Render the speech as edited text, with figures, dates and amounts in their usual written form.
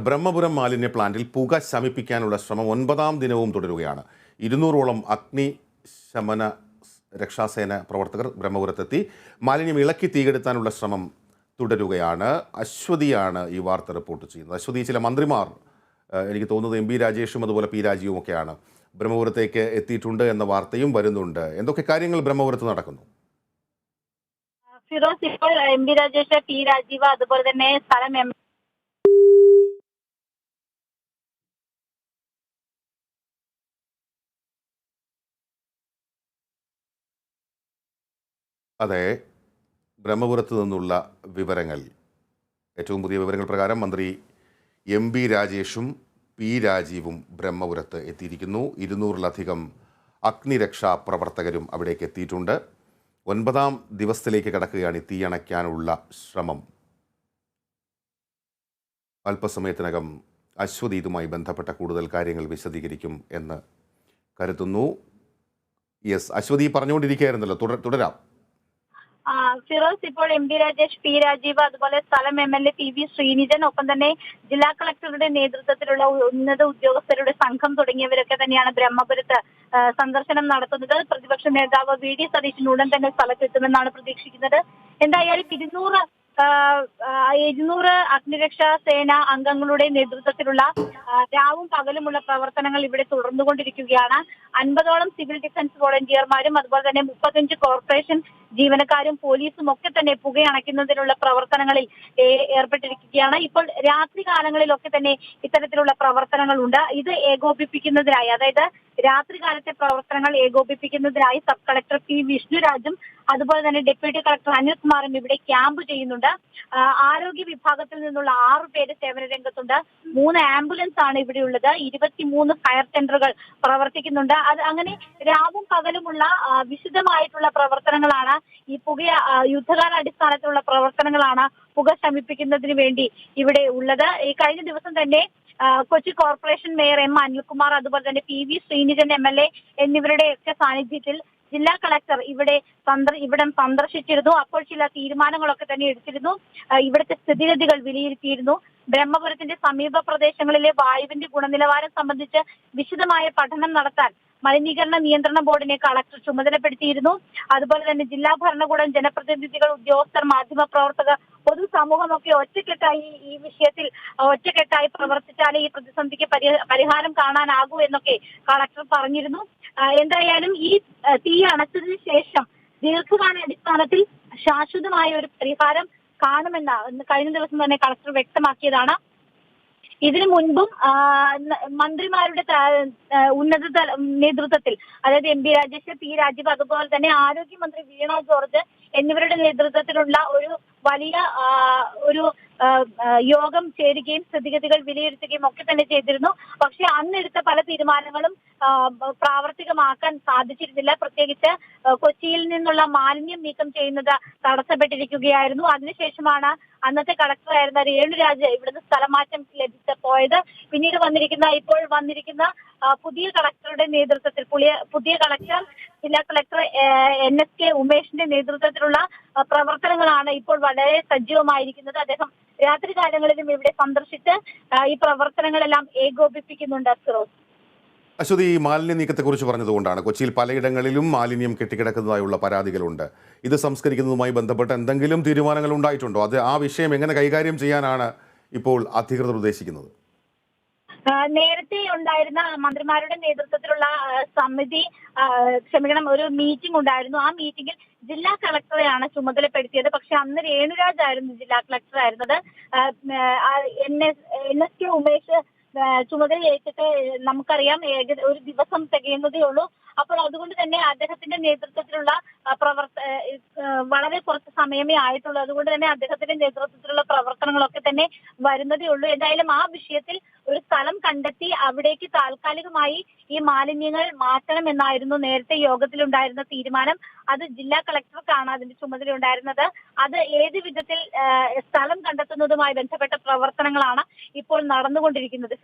ബ്രഹ്മപുരം മാലിന്യ പ്ലാന്റിൽ പുക ശമിപ്പിക്കാനുള്ള ശ്രമം 9ാം ദിനവും തുടരുകയാണ്. 200ഓളം അഗ്നിശമന രക്ഷാസേന പ്രവർത്തകർ ബ്രഹ്മപുരത്തെത്തി മാലിന്യം ഇളക്കി തീകെടുത്താനുള്ള ശ്രമം തുടരുകയാണ്. അശ്വതിയാണ് ഈ വാർത്ത റിപ്പോർട്ട് ചെയ്യുന്നത്. അശ്വതി, ചില മന്ത്രിമാർ, എനിക്ക് തോന്നുന്നത് എം പി രാജേഷും അതുപോലെ പി രാജീവും ഒക്കെയാണ് ബ്രഹ്മപുരത്തേക്ക് എത്തിയിട്ടുണ്ട് എന്ന വാർത്തയും വരുന്നുണ്ട്. എന്തൊക്കെ കാര്യങ്ങൾ ബ്രഹ്മപുരത്ത് നടക്കുന്നു? ഫിറോസ്, ഇപ്പോൾ M P Rajesh, P Rajeev, അതുപോലെ തന്നെ സ്ഥലം അതെ, ബ്രഹ്മപുരത്ത് നിന്നുള്ള വിവരങ്ങൾ, ഏറ്റവും പുതിയ വിവരങ്ങൾ പ്രകാരം മന്ത്രി എം പി രാജേഷും പി രാജീവും ബ്രഹ്മപുരത്ത് എത്തിയിരിക്കുന്നു. 200-ലധികം അഗ്നിരക്ഷാ പ്രവർത്തകരും അവിടേക്ക് എത്തിയിട്ടുണ്ട്. 9ാം ദിവസത്തിലേക്ക് കടക്കുകയാണ് ഈ തീയണയ്ക്കാനുള്ള ശ്രമം. അല്പസമയത്തിനകം അശ്വതി ഇതുമായി ബന്ധപ്പെട്ട കൂടുതൽ കാര്യങ്ങൾ വിശദീകരിക്കും എന്ന് കരുതുന്നു. യെസ്, അശ്വതി പറഞ്ഞുകൊണ്ടിരിക്കുകയായിരുന്നല്ലോ, തുടരാം. ഫിറോസ്, ഇപ്പോൾ M P Rajesh, P Rajeev, അതുപോലെ സ്ഥലം MLA PV ശ്രീനിധൻ, ഒപ്പം തന്നെ ജില്ലാ കളക്ടറുടെ നേതൃത്വത്തിലുള്ള ഉന്നത ഉദ്യോഗസ്ഥരുടെ സംഘം തുടങ്ങിയവരൊക്കെ തന്നെയാണ് ബ്രഹ്മപുരത്ത് സന്ദർശനം നടത്തുന്നത്. പ്രതിപക്ഷ നേതാവ് VD സതീശൻ ഉടൻ തന്നെ സ്ഥലത്തെത്തുമെന്നാണ് പ്രതീക്ഷിക്കുന്നത്. എന്തായാലും 200 അഗ്നിരക്ഷാ സേന അംഗങ്ങളുടെ നേതൃത്വത്തിലുള്ള രാവും പകലുമുള്ള പ്രവർത്തനങ്ങൾ ഇവിടെ തുടർന്നുകൊണ്ടിരിക്കുകയാണ്. 50ഓളം സിവിൽ ഡിഫൻസ് വോളണ്ടിയർമാരും അതുപോലെ തന്നെ 35 കോർപ്പറേഷൻ ജീവനക്കാരും പോലീസും ഒക്കെ തന്നെ പുകയണയ്ക്കുന്നതിനുള്ള പ്രവർത്തനങ്ങളിൽ ഏർപ്പെട്ടിരിക്കുകയാണ്. ഇപ്പോൾ രാത്രി കാലങ്ങളിലൊക്കെ തന്നെ ഇത്തരത്തിലുള്ള പ്രവർത്തനങ്ങളുണ്ട്. ഇത് ഏകോപിപ്പിക്കുന്നതിനായി, അതായത് രാത്രി കാലത്തെ പ്രവർത്തനങ്ങൾ ഏകോപിപ്പിക്കുന്നതിനായി സബ് കളക്ടർ P വിഷ്ണുരാജും അതുപോലെ തന്നെ ഡെപ്യൂട്ടി കളക്ടർ അനിൽകുമാറും ഇവിടെ ക്യാമ്പ് ചെയ്യുന്നുണ്ട്. ആരോഗ്യ വിഭാഗത്തിൽ നിന്നുള്ള 6 പേര് സേവന രംഗത്തുണ്ട്. 3 ആംബുലൻസ് ആണ് ഇവിടെ ഉള്ളത്. 23 ഫയർ ടെൻഡറുകൾ പ്രവർത്തിക്കുന്നുണ്ട്. അത് അങ്ങനെ രാവും പകലുമുള്ള വിശദമായിട്ടുള്ള പ്രവർത്തനങ്ങളാണ് ഈ യുദ്ധകാലാടിസ്ഥാനത്തിലുള്ള പ്രവർത്തനങ്ങളാണ് പുക ശമിപ്പിക്കുന്നതിന് വേണ്ടി ഇവിടെ ഉള്ളത്. ഈ കഴിഞ്ഞ ദിവസം തന്നെ Kochi corporation mayor M Anilkumar, അതുപോലെ തന്നെ PV ശ്രീനിധൻ MLA എന്നിവരുടെയൊക്കെ സാന്നിധ്യത്തിൽ ജില്ലാ കളക്ടർ ഇവിടം സന്ദർശിച്ചിരുന്നു. അപ്പോൾ ചില തീരുമാനങ്ങളൊക്കെ തന്നെ എടുത്തിരുന്നു. ഇവിടുത്തെ സ്ഥിതിഗതികൾ വിലയിരുത്തിയിരുന്നു. ബ്രഹ്മപുരത്തിന്റെ സമീപ പ്രദേശങ്ങളിലെ വായുവിന്റെ ഗുണനിലവാരം സംബന്ധിച്ച് വിശദമായ പഠനം നടത്താൻ മലിനീകരണ നിയന്ത്രണ ബോർഡിനെ കളക്ടർ ചുമതലപ്പെടുത്തിയിരുന്നു. അതുപോലെ തന്നെ ജില്ലാ ഭരണകൂടം, ജനപ്രതിനിധികൾ, ഉദ്യോഗസ്ഥർ, മാധ്യമപ്രവർത്തകർ, പൊതുസമൂഹമൊക്കെ ഈ വിഷയത്തിൽ ഒറ്റക്കെട്ടായി പ്രവർത്തിച്ചാലേ ഈ പ്രതിസന്ധിക്ക് പരിഹാരം കാണാനാകൂ എന്നൊക്കെ കളക്ടർ പറഞ്ഞിരുന്നു. എന്തായാലും ഈ തീ അണച്ചതിന് ശേഷം ദീർഘകാലാടിസ്ഥാനത്തിൽ ശാശ്വതമായ ഒരു പരിഹാരം കാണുമെന്ന് കഴിഞ്ഞ ദിവസം തന്നെ കളക്ടർ വ്യക്തമാക്കിയതാണ്. ഇതിനു മുൻപും മന്ത്രിമാരുടെ ഉന്നത നേതൃത്വത്തിൽ, അതായത് M P Rajesh, P Rajeev, അതുപോലെ തന്നെ ആരോഗ്യമന്ത്രി വീണ ജോർജ് എന്നിവരുടെ നേതൃത്വത്തിലുള്ള ഒരു വലിയ യോഗം ചേരുകയും സ്ഥിതിഗതികൾ വിലയിരുത്തുകയും ഒക്കെ തന്നെ ചെയ്തിരുന്നു. പക്ഷെ അന്നെടുത്ത പല തീരുമാനങ്ങളും പ്രാവർത്തികമാക്കാൻ സാധിച്ചിരുന്നില്ല. പ്രത്യേകിച്ച് കൊച്ചിയിൽ നിന്നുള്ള മാലിന്യം നീക്കം ചെയ്യുന്നത് തടസ്സപ്പെട്ടിരിക്കുകയായിരുന്നു. അതിനുശേഷമാണ് അന്നത്തെ കളക്ടറായിരുന്ന രേണുരാജ് ഇവിടുന്ന് സ്ഥലമാറ്റം ലഭിച്ച പോയത്. പിന്നീട് ഇപ്പോൾ വന്നിരിക്കുന്ന പുതിയ കളക്ടറുടെ നേതൃത്വത്തിൽ, പുതിയ കളക്ടർ, ജില്ലാ കളക്ടർ NSK ഉമേഷിന്റെ നേതൃത്വത്തിലുള്ള പ്രവർത്തനങ്ങളാണ് ഇപ്പോൾ വളരെ സജീവമായിരിക്കുന്നത്. അദ്ദേഹം രാത്രി കാലങ്ങളിലും ഇവിടെ സന്ദർശിച്ച് ഈ പ്രവർത്തനങ്ങളെല്ലാം ഏകോപിപ്പിക്കുന്നുണ്ട്. അശ്വതി, ഈ മാലിന്യ നീക്കത്തെക്കുറിച്ച് പറഞ്ഞതുകൊണ്ടാണ് കൊച്ചിയിൽ പലയിടങ്ങളിലും മാലിന്യം കെട്ടിക്കിടക്കുന്നതായുള്ള പരാതികളുണ്ട്. ഇത് സംസ്കരിക്കുന്നതുമായി ബന്ധപ്പെട്ട് എന്തെങ്കിലും തീരുമാനങ്ങൾ ഉണ്ടായിട്ടുണ്ടോ? ആ വിഷയം എങ്ങനെ കൈകാര്യം ചെയ്യാനാണ് ഇപ്പോൾ അധികൃതർ ഉദ്ദേശിക്കുന്നത്? നേരത്തെ ഉണ്ടായിരുന്ന മന്ത്രിമാരുടെ നേതൃത്വത്തിലുള്ള ഒരു മീറ്റിംഗ് ഉണ്ടായിരുന്നു. ആ മീറ്റിംഗിൽ ജില്ലാ കളക്ടറെയാണ് ചുമതലപ്പെടുത്തിയത്. പക്ഷെ അന്ന് രേണുരാജ് ആയിരുന്നു ജില്ലാ കളക്ടർ ആയിരുന്നത്. NSK ഉമേഷ് ചുമതലയേറ്റിട്ട് നമുക്കറിയാം ഒരു ദിവസം തികയുന്നതേ ഉള്ളൂ. അപ്പോൾ അതുകൊണ്ട് തന്നെ അദ്ദേഹത്തിന്റെ നേതൃത്വത്തിലുള്ള വളരെ കുറച്ച് സമയമേ ആയിട്ടുള്ളൂ. അതുകൊണ്ട് തന്നെ അദ്ദേഹത്തിന്റെ നേതൃത്വത്തിലുള്ള പ്രവർത്തനങ്ങളൊക്കെ തന്നെ വരുന്നതേ ഉള്ളൂ. എന്തായാലും ആ വിഷയത്തിൽ ഒരു സ്ഥലം കണ്ടെത്തി അവിടേക്ക് താൽക്കാലികമായി ഈ മാലിന്യങ്ങൾ മാറ്റണമെന്നായിരുന്നു നേരത്തെ യോഗത്തിലുണ്ടായിരുന്ന തീരുമാനം. അത് ജില്ലാ കളക്ടർക്കാണ് അതിന്റെ ചുമതല ഉണ്ടായിരുന്നത്. അത് ഏത് വിധത്തിൽ സ്ഥലം കണ്ടെത്തുന്നതുമായി ബന്ധപ്പെട്ട പ്രവർത്തനങ്ങളാണ് ഇപ്പോൾ നടന്നുകൊണ്ടിരിക്കുന്നത്.